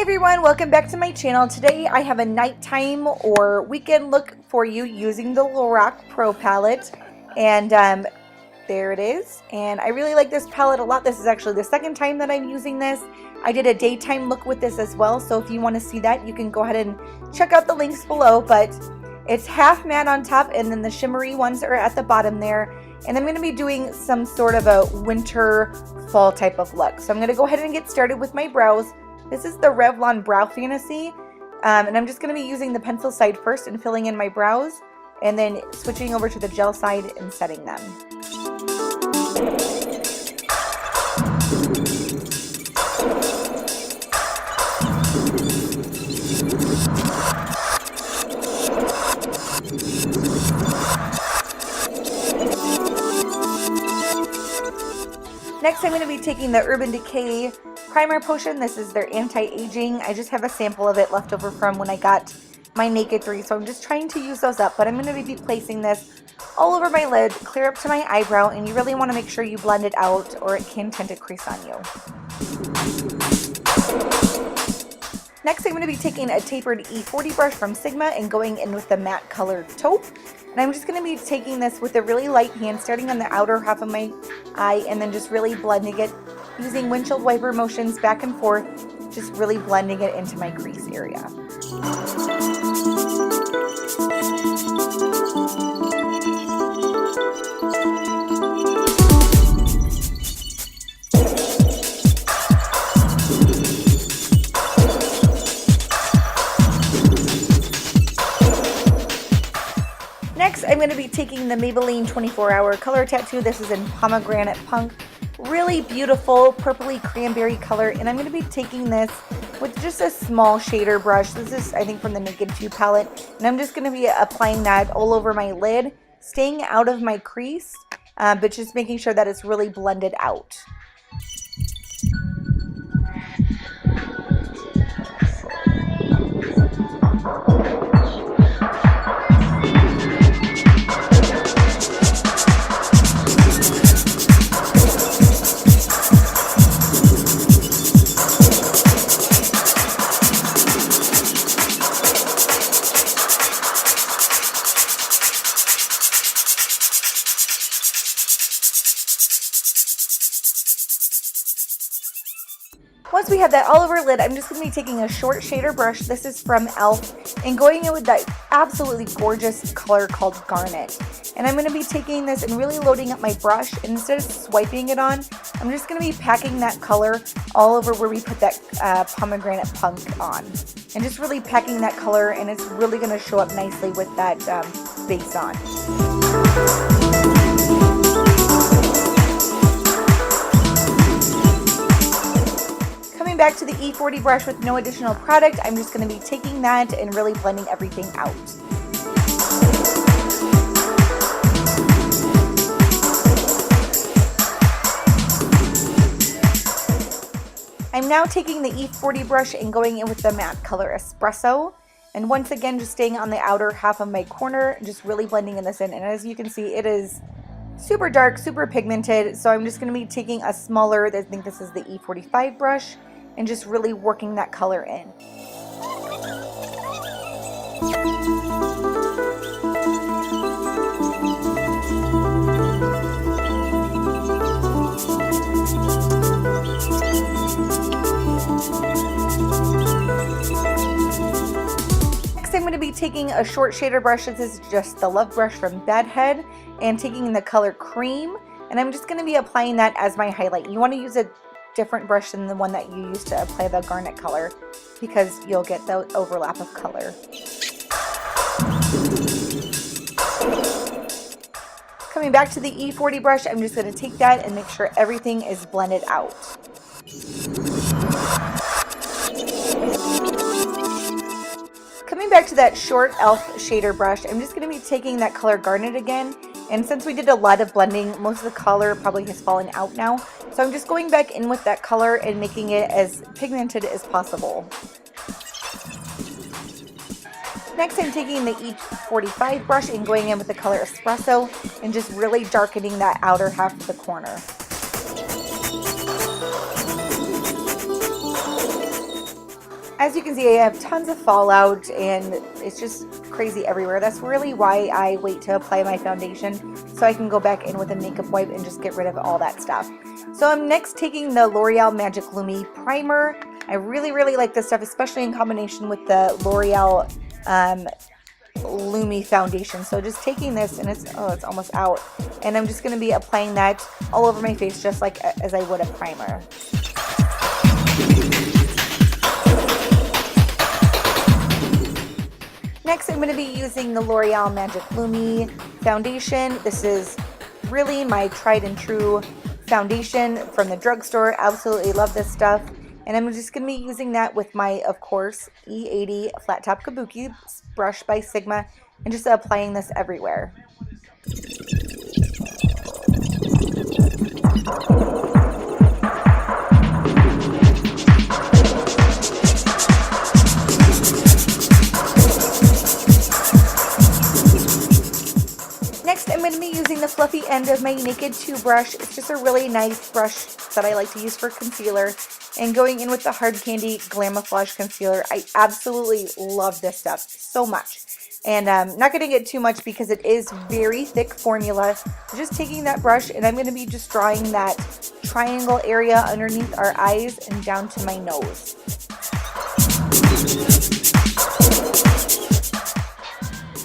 everyone, welcome back to my channel. Today I have a nighttime or weekend look for you using the Lorac Pro palette, and there it is. And I really like this palette a lot. This is actually the second time that I'm using this. I did a daytime look with this as well, so if you want to see that, you can go ahead and check out the links below. But it's half matte on top, and then the shimmery ones are at the bottom there. And I'm going to be doing some sort of a winter fall type of look. So I'm going to go ahead and get started with my brows. This is the Revlon Brow Fantasy, and I'm just going to be using the pencil side first and filling in my brows, and then switching over to the gel side and setting them. Next, I'm going to be taking the Urban Decay primer potion. This is their anti-aging. I just have a sample of it left over from when I got my Naked 3, so I'm just trying to use those up. But I'm going to be placing this all over my lid, clear up to my eyebrow, and you really want to make sure you blend it out or it can tend to crease on you. Next, I'm going to be taking a tapered E40 brush from Sigma and going in with the matte colored taupe. And I'm just going to be taking this with a really light hand, starting on the outer half of my eye, and then just really blending it using windshield wiper motions back and forth, just really blending it into my crease area. Next, I'm going to be taking the Maybelline 24-Hour Color Tattoo. This is in Pomegranate Punk. Really beautiful purpley cranberry color, and I'm going to be taking this with just a small shader brush. This is, I think, from the Naked 2 palette, and I'm just going to be applying that all over my lid, staying out of my crease, but just making sure that it's really blended out. Once we have that all over our lid, I'm just going to be taking a short shader brush. This is from e.l.f. and going in with that absolutely gorgeous color called Garnet. And I'm going to be taking this and really loading up my brush, and instead of swiping it on, I'm just going to be packing that color all over where we put that Pomegranate Punk on. And just really packing that color, and it's really going to show up nicely with that base on. Back to the E40 brush with no additional product, I'm just going to be taking that and really blending everything out. I'm now taking the E40 brush and going in with the matte color Espresso, and once again just staying on the outer half of my corner, just really blending in this in. And as you can see, it is super dark, super pigmented, so I'm just going to be taking a smaller, I think this is the E45 brush, and just really working that color in. Next, I'm going to be taking a short shader brush. This is just the Love brush from Bedhead, and taking the color Cream, and I'm just going to be applying that as my highlight. You want to use a different brush than the one that you use to apply the garnet color, because you'll get the overlap of color. Coming back to the E40 brush, I'm just going to take that and make sure everything is blended out. Coming back to that short e.l.f. shader brush, I'm just going to be taking that color Garnet again. And since we did a lot of blending, most of the color probably has fallen out now. So I'm just going back in with that color and making it as pigmented as possible. Next, I'm taking the E45 brush and going in with the color Espresso and just really darkening that outer half of the corner. As you can see, I have tons of fallout and it's just crazy everywhere. That's really why I wait to apply my foundation, so I can go back in with a makeup wipe and just get rid of all that stuff. So I'm next taking the L'Oreal Magic Lumi Primer. I really like this stuff, especially in combination with the L'Oreal Lumi Foundation. So just taking this, and it's almost out, and I'm just going to be applying that all over my face just like as I would a primer. Next, I'm going to be using the L'Oreal Magic Lumi Foundation. This is really my tried and true foundation from the drugstore. Absolutely love this stuff. And I'm just going to be using that with my, of course, E80 Flat Top Kabuki brush by Sigma, and just applying this everywhere. Next, I'm going to be using the fluffy end of my Naked 2 brush. It's just a really nice brush that I like to use for concealer. And going in with the Hard Candy Glemoflauge concealer. I absolutely love this stuff so much. And I'm not going to get too much because it is very thick formula. So just taking that brush, and I'm going to be just drawing that triangle area underneath our eyes and down to my nose.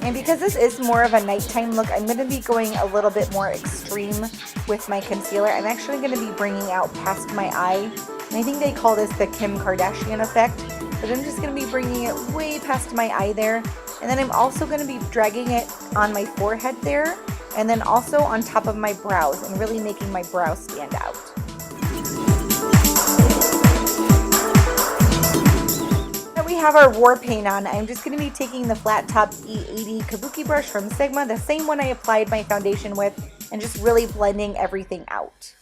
And because this is more of a nighttime look, I'm going to be going a little bit more extreme with my concealer. I'm actually going to be bringing out past my eye. And I think they call this the Kim Kardashian effect. But I'm just going to be bringing it way past my eye there. And then I'm also going to be dragging it on my forehead there. And then also on top of my brows, and really making my brows stand out. We have our war paint on. I'm just going to be taking the flat top E80 Kabuki brush from Sigma, the same one I applied my foundation with, and just really blending everything out.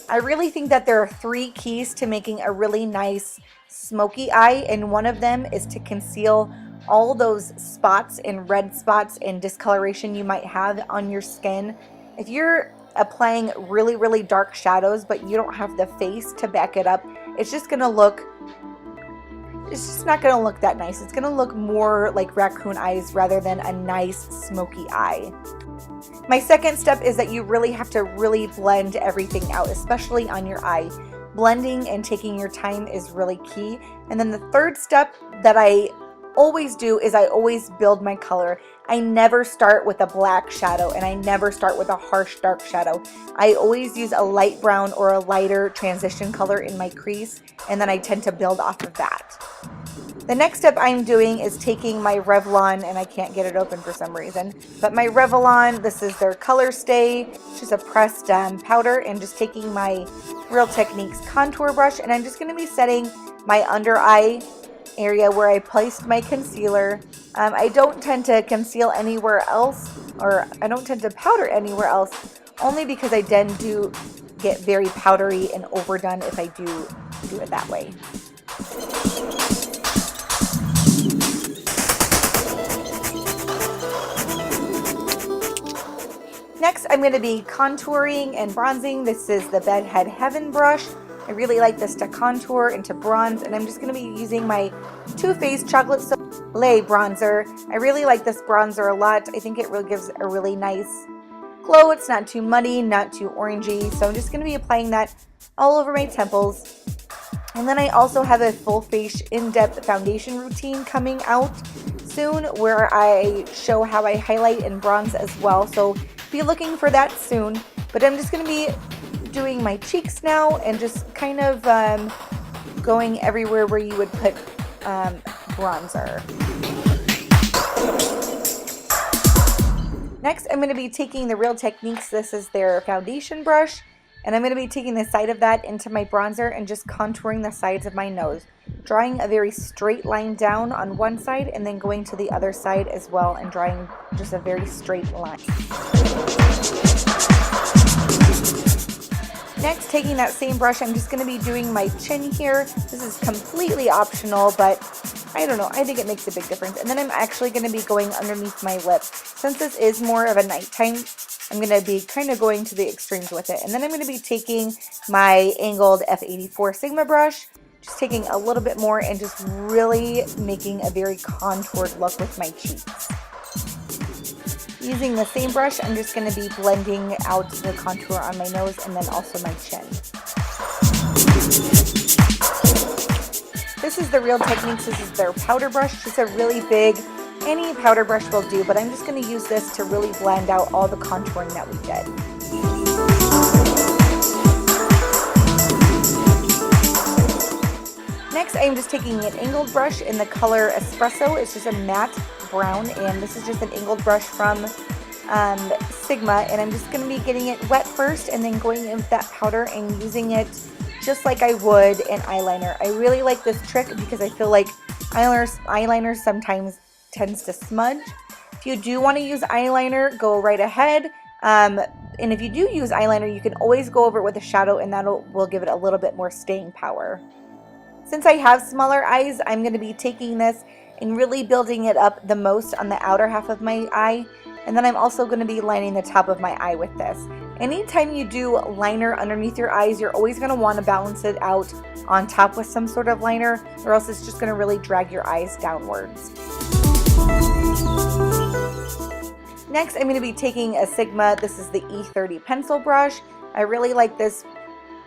I really think that there are 3 keys to making a really nice smoky eye, and one of them is to conceal all those spots and red spots and discoloration you might have on your skin. If you're applying really dark shadows but you don't have the face to back it up, it's just not going to look that nice. It's going to look more like raccoon eyes rather than a nice smoky eye. My second step is that you really have to blend everything out, especially on your eye. Blending and taking your time is really key. And then the third step that I always do is I always build my color. I never start with a black shadow, and I never start with a harsh dark shadow. I always use a light brown or a lighter transition color in my crease, and then I tend to build off of that. The next step I'm doing is taking my Revlon, and I can't get it open for some reason, but my Revlon, this is their Colorstay, it's just a pressed powder, and just taking my Real Techniques contour brush, and I'm just going to be setting my under eye area where I placed my concealer. I don't tend to conceal anywhere else, or I don't tend to powder anywhere else, only because I then do get very powdery and overdone if I do it that way. Next, I'm going to be contouring and bronzing. This is the Bedhead Heaven brush. I really like this to contour and to bronze, and I'm just going to be using my Too Faced Chocolate Soleil bronzer. I really like this bronzer a lot. I think it really gives a really nice glow. It's not too muddy, not too orangey, so I'm just going to be applying that all over my temples. And then I also have a full face in-depth foundation routine coming out soon where I show how I highlight and bronze as well, so be looking for that soon. But I'm just going to be doing my cheeks now and just kind of going everywhere where you would put bronzer. Next, I'm going to be taking the Real Techniques, this is their foundation brush, and I'm going to be taking the side of that into my bronzer and just contouring the sides of my nose, drawing a very straight line down on one side and then going to the other side as well and drawing just a very straight line. Next, taking that same brush, I'm just going to be doing my chin here. This is completely optional, but I don't know, I think it makes a big difference. And then I'm actually going to be going underneath my lip. Since this is more of a nighttime, I'm going to be kind of going to the extremes with it. And then I'm going to be taking my angled F84 Sigma brush Just taking a little bit more and just really making a very contoured look with my cheeks. Using the same brush, I'm just going to be blending out the contour on my nose and then also my chin. This is the Real Techniques. This is their powder brush. It's a really big, any powder brush will do, but I'm just going to use this to really blend out all the contouring that we did. Next, I'm just taking an angled brush in the color Espresso. It's just a matte brown, and this is just an angled brush from Sigma, and I'm just going to be getting it wet first and then going in with that powder and using it just like I would an eyeliner. I really like this trick because I feel like eyeliner sometimes tends to smudge. If you do want to use eyeliner, go right ahead. And if you do use eyeliner, you can always go over it with a shadow, and that will give it a little bit more staying power. Since I have smaller eyes, I'm going to be taking this and really building it up the most on the outer half of my eye. And then I'm also going to be lining the top of my eye with this. Anytime you do liner underneath your eyes, you're always going to want to balance it out on top with some sort of liner, or else it's just going to really drag your eyes downwards. Next, I'm going to be taking a Sigma. This is the E30 pencil brush. I really like this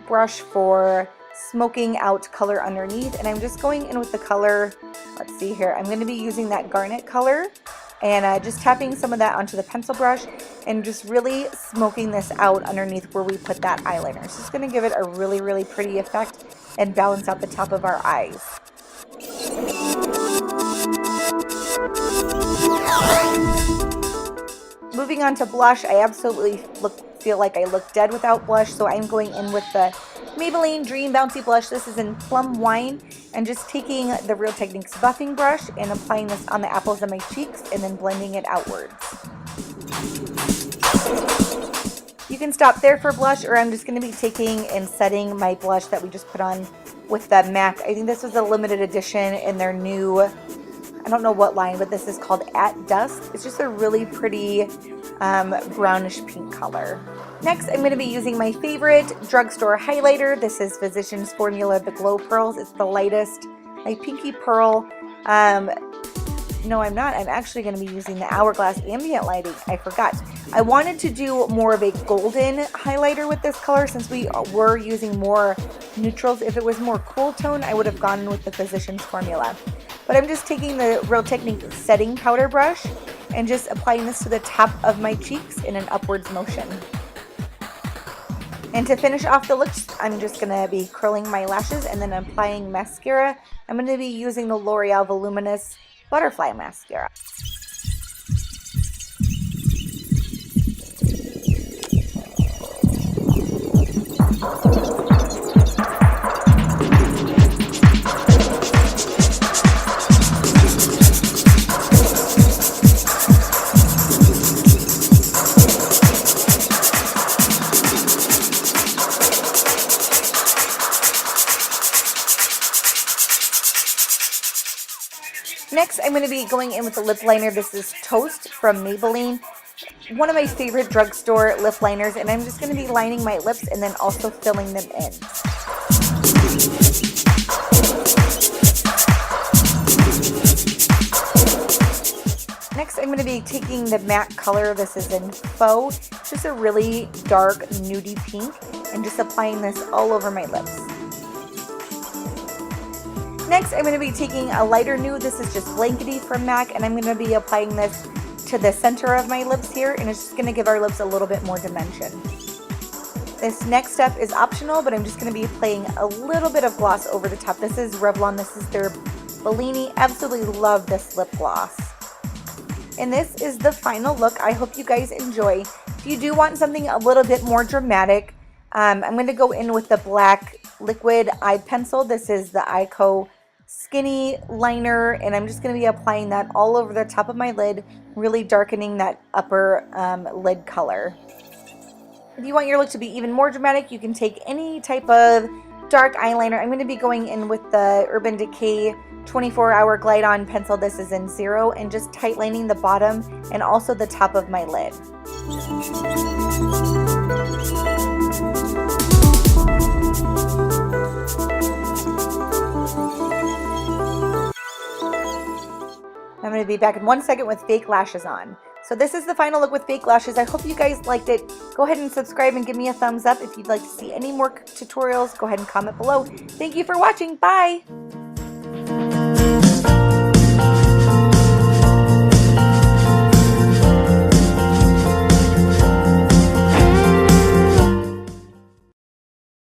brush for smoking out color underneath, and I'm just going in with the color, let's see here, I'm going to be using that garnet color and just tapping some of that onto the pencil brush and just really smoking this out underneath where we put that eyeliner. It's just going to give it a really, really pretty effect and balance out the top of our eyes. Moving on to blush, I absolutely feel like I look dead without blush, so I'm going in with the Maybelline Dream Bouncy Blush. This is in Plum Wine, and just taking the Real Techniques buffing brush and applying this on the apples of my cheeks and then blending it outwards. You can stop there for blush, or I'm just going to be taking and setting my blush that we just put on with the MAC. I think this was a limited edition in their new, I don't know what line, but this is called At Dusk. It's just a really pretty brownish pink color. Next, I'm going to be using my favorite drugstore highlighter. This is Physicians Formula, the Glow Pearls. It's the lightest, like pinky pearl. No, I'm not. I'm actually going to be using the Hourglass Ambient lighting. I forgot. I wanted to do more of a golden highlighter with this color since we were using more neutrals. If it was more cool tone, I would have gone with the Physicians Formula. But I'm just taking the Real Techniques setting powder brush and just applying this to the top of my cheeks in an upwards motion. And to finish off the looks, I'm just going to be curling my lashes and then applying mascara. I'm going to be using the L'Oreal Voluminous Butterfly Mascara. Next, I'm going to be going in with the lip liner. This is Toast from Maybelline. One of my favorite drugstore lip liners, and I'm just going to be lining my lips and then also filling them in. Next, I'm going to be taking the matte color. This is in Faux. It's just a really dark nudie pink, and just applying this all over my lips. Next, I'm going to be taking a lighter nude. This is just Blankety from MAC, and I'm going to be applying this to the center of my lips here, and it's just going to give our lips a little bit more dimension. This next step is optional, but I'm just going to be applying a little bit of gloss over the top. This is Revlon. This is their Bellini. Absolutely love this lip gloss. And this is the final look. I hope you guys enjoy. If you do want something a little bit more dramatic, I'm going to go in with the black liquid eye pencil. This is the Eyeko Skinny Liner, and I'm just going to be applying that all over the top of my lid, really darkening that upper lid color. If you want your look to be even more dramatic, you can take any type of dark eyeliner. I'm going to be going in with the Urban Decay 24-Hour Glide On pencil. This is in 0, and just tight lining the bottom and also the top of my lid. to be back in 1 second with fake lashes on. So this is the final look with fake lashes. I hope you guys liked it. Go ahead and subscribe and give me a thumbs up. If you'd like to see any more tutorials, go ahead and comment below. Thank you for watching. Bye!